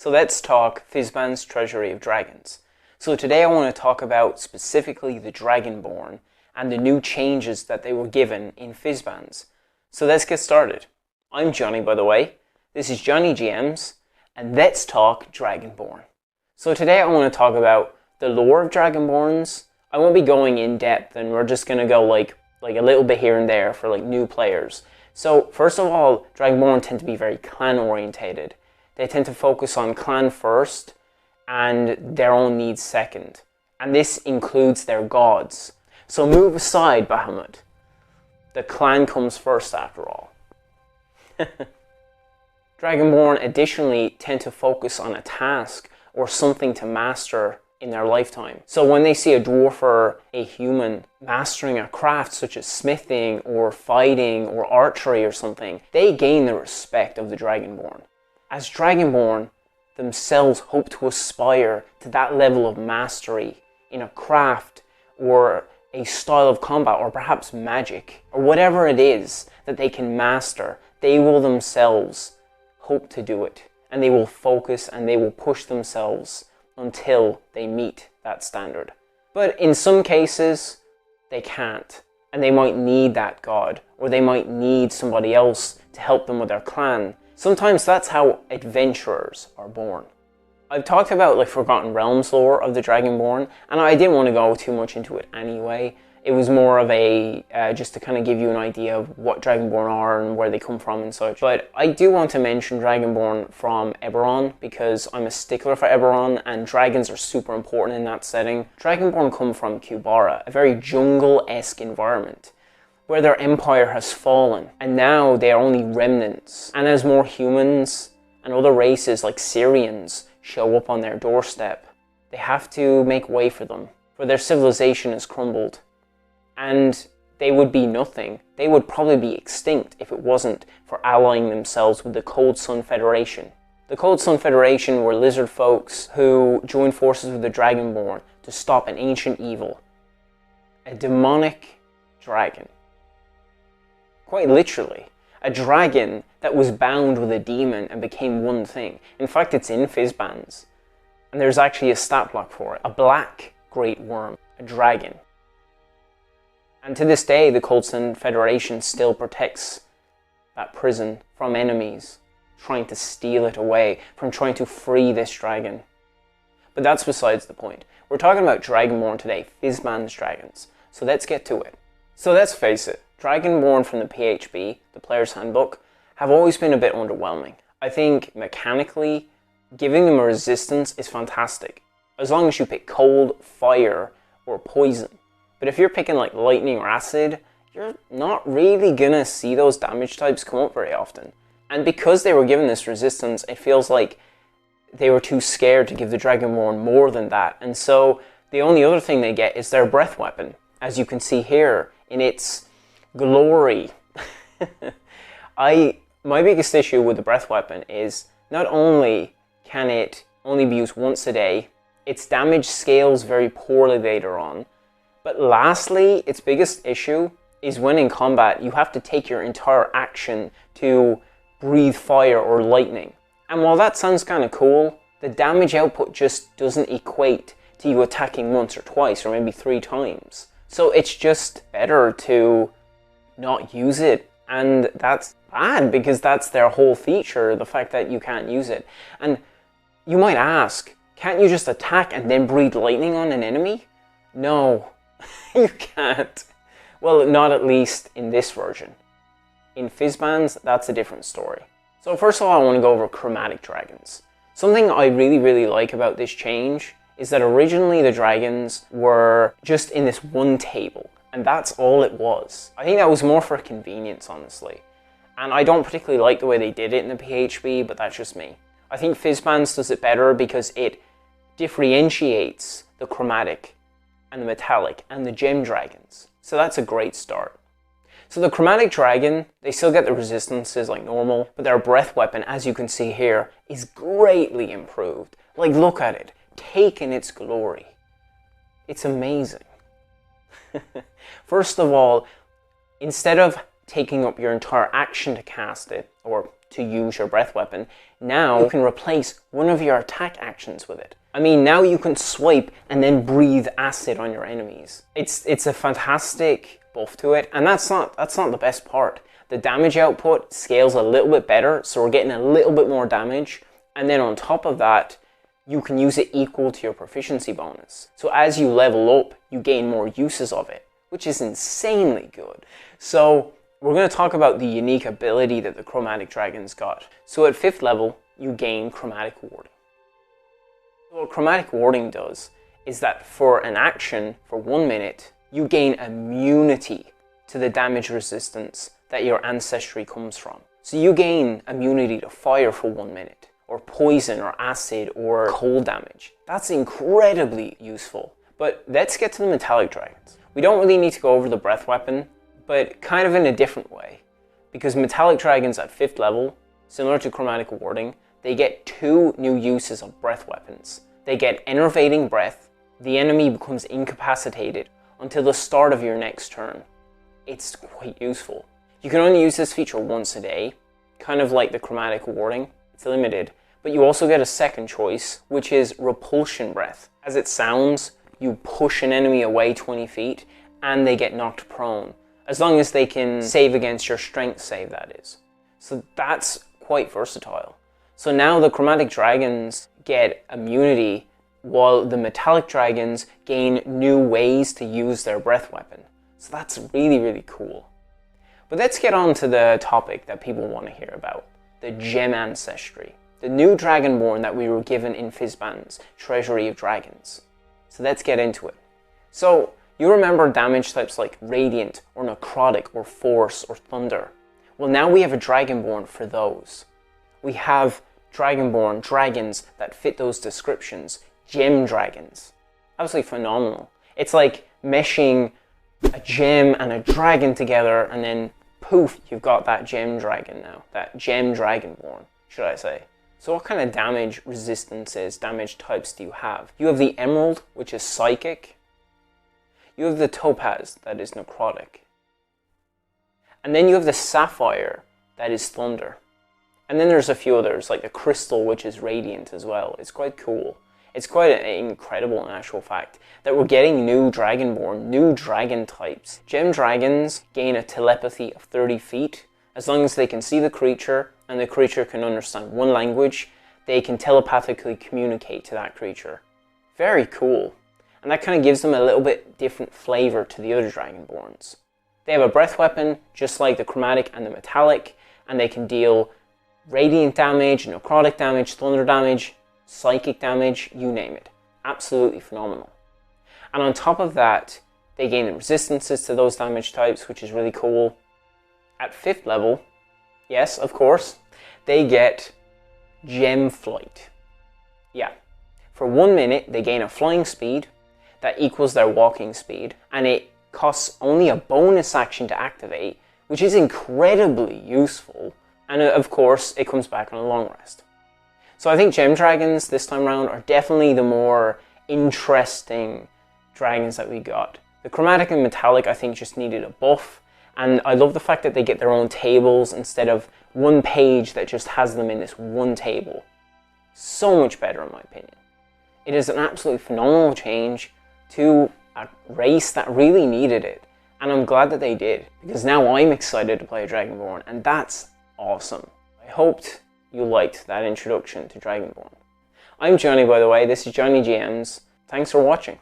So let's talk Fizban's Treasury of Dragons. So today I want to talk about specifically the Dragonborn and the new changes that they were given in Fizban's. So let's get started. I'm Johnny, by the way. This is JohnnyGMs, and let's talk Dragonborn. So today I want to talk about the lore of Dragonborns. I won't be going in depth, and we're just going to go like a little bit here and there for new players. So first of all, Dragonborn tend to be very clan orientated. They tend to focus on clan first and their own needs second. And this includes their gods. So move aside, Bahamut. The clan comes first after all. Dragonborn additionally tend to focus on a task or something to master in their lifetime. So when they see a dwarf or a human mastering a craft such as smithing or fighting or archery or something, they gain the respect of the Dragonborn. As Dragonborn themselves hope to aspire to that level of mastery in a craft or a style of combat or perhaps magic or whatever it is that they can master, they will themselves hope to do it, and they will focus and they will push themselves until they meet that standard. But in some cases they can't, and they might need that god, or they might need somebody else to help them with their clan. Sometimes that's how adventurers are born. I've talked about Forgotten Realms lore of the Dragonborn, and I didn't want to go too much into it anyway. It was more of a, just to kind of give you an idea of what Dragonborn are and where they come from and such. But I do want to mention Dragonborn from Eberron, because I'm a stickler for Eberron, and dragons are super important in that setting. Dragonborn come from Kubara, a very jungle-esque environment, where their empire has fallen, and now they are only remnants. And as more humans and other races like Syrians show up on their doorstep, they have to make way for them, for their civilization has crumbled. And they would be nothing. They would probably be extinct if it wasn't for allying themselves with the Cold Sun Federation. The Cold Sun Federation were lizard folks who joined forces with the Dragonborn to stop an ancient evil, a demonic dragon. Quite literally, a dragon that was bound with a demon and became one thing. In fact, it's in Fizban's, and there's actually a stat block for it. A black great worm, a dragon. And to this day, the Cold Sun Federation still protects that prison from enemies trying to steal it away, from trying to free this dragon. But that's besides the point. We're talking about Dragonborn today, Fizban's dragons. So let's get to it. So let's face it, Dragonborn from the PHB, the Player's Handbook, have always been a bit underwhelming. I think mechanically, giving them a resistance is fantastic, as long as you pick cold, fire, or poison. But if you're picking lightning or acid, you're not really gonna see those damage types come up very often. And because they were given this resistance, it feels like they were too scared to give the Dragonborn more than that. And so the only other thing they get is their breath weapon, as you can see here in its glory. My biggest issue with the breath weapon is not only can it only be used once a day, its damage scales very poorly later on, but lastly, its biggest issue is when in combat you have to take your entire action to breathe fire or lightning. And while that sounds kind of cool, the damage output just doesn't equate to you attacking once or twice or maybe 3 times. So it's just better to not use it, and that's bad because that's their whole feature, the fact that you can't use it. And you might ask, can't you just attack and then breathe lightning on an enemy? No, you can't. Well, not at least in this version. In Fizban's, that's a different story. So first of all, I want to go over Chromatic Dragons. Something I really like about this change is that originally the dragons were just in this one table, and that's all it was. I think that was more for convenience, honestly. And I don't particularly like the way they did it in the PHB, but that's just me. I think Fizban's does it better because it differentiates the chromatic and the metallic and the gem dragons. So that's a great start. So the Chromatic Dragon, they still get the resistances like normal, but their breath weapon, as you can see here, is greatly improved. Look at it, taking its glory. It's amazing. First of all, instead of taking up your entire action to cast it, or to use your breath weapon, now you can replace one of your attack actions with it. I mean, now you can swipe and then breathe acid on your enemies. It's a fantastic buff to it, and that's not the best part. The damage output scales a little bit better, so we're getting a little bit more damage, and then on top of that, you can use it equal to your proficiency bonus. So as you level up, you gain more uses of it, which is insanely good. So we're going to talk about the unique ability that the Chromatic Dragons got. So at 5th level, you gain Chromatic Warding. So what Chromatic Warding does is that for an action, for 1 minute, you gain immunity to the damage resistance that your ancestry comes from. So you gain immunity to fire for 1 minute, or poison, or acid, or cold damage. That's incredibly useful. But let's get to the Metallic Dragons. We don't really need to go over the breath weapon, but kind of in a different way. Because Metallic Dragons at 5th level, similar to Chromatic Warding, they get 2 new uses of breath weapons. They get Enervating Breath. The enemy becomes incapacitated until the start of your next turn. It's quite useful. You can only use this feature once a day, kind of like the Chromatic Warding. It's limited, but you also get a second choice, which is Repulsion Breath. As it sounds, you push an enemy away 20 feet, and they get knocked prone, as long as they can save against your strength save, that is. So that's quite versatile. So now the Chromatic Dragons get immunity, while the Metallic Dragons gain new ways to use their breath weapon. So that's really, really cool. But let's get on to the topic that people want to hear about, the Gem Ancestry, the new Dragonborn that we were given in Fizban's Treasury of Dragons. So let's get into it. So you remember damage types like Radiant, or Necrotic, or Force, or Thunder. Well, now we have a Dragonborn for those. We have Dragonborn dragons that fit those descriptions, Gem Dragons. Absolutely phenomenal. It's like meshing a gem and a dragon together, and then poof, you've got that Gem Dragon now. That Gem Dragonborn, should I say. So what kind of damage resistances, damage types do you have? You have the Emerald, which is Psychic. You have the Topaz, that is Necrotic. And then you have the Sapphire, that is Thunder. And then there's a few others, like the Crystal, which is Radiant as well. It's quite cool. It's quite incredible, in actual fact, that we're getting new Dragonborn, new dragon types. Gem Dragons gain a telepathy of 30 feet. As long as they can see the creature, and the creature can understand one language, they can telepathically communicate to that creature. Very cool. And that kind of gives them a little bit different flavor to the other Dragonborns. They have a breath weapon, just like the Chromatic and the Metallic, and they can deal Radiant damage, Necrotic damage, Thunder damage, Psychic damage, you name it. Absolutely phenomenal. And on top of that, they gain resistances to those damage types, which is really cool. At 5th level, yes, of course, they get Gem Flight. Yeah. For 1 minute, they gain a flying speed that equals their walking speed, and it costs only a bonus action to activate, which is incredibly useful. And of course, it comes back on a long rest. So I think Gem Dragons this time around are definitely the more interesting dragons that we got. The Chromatic and Metallic, I think, just needed a buff. And I love the fact that they get their own tables instead of one page that just has them in this one table. So much better, in my opinion. It is an absolutely phenomenal change to a race that really needed it. And I'm glad that they did, because now I'm excited to play a Dragonborn, and that's awesome. I hoped you liked that introduction to Dragonborn. I'm Johnny, by the way. This is JohnnyGMs. Thanks for watching.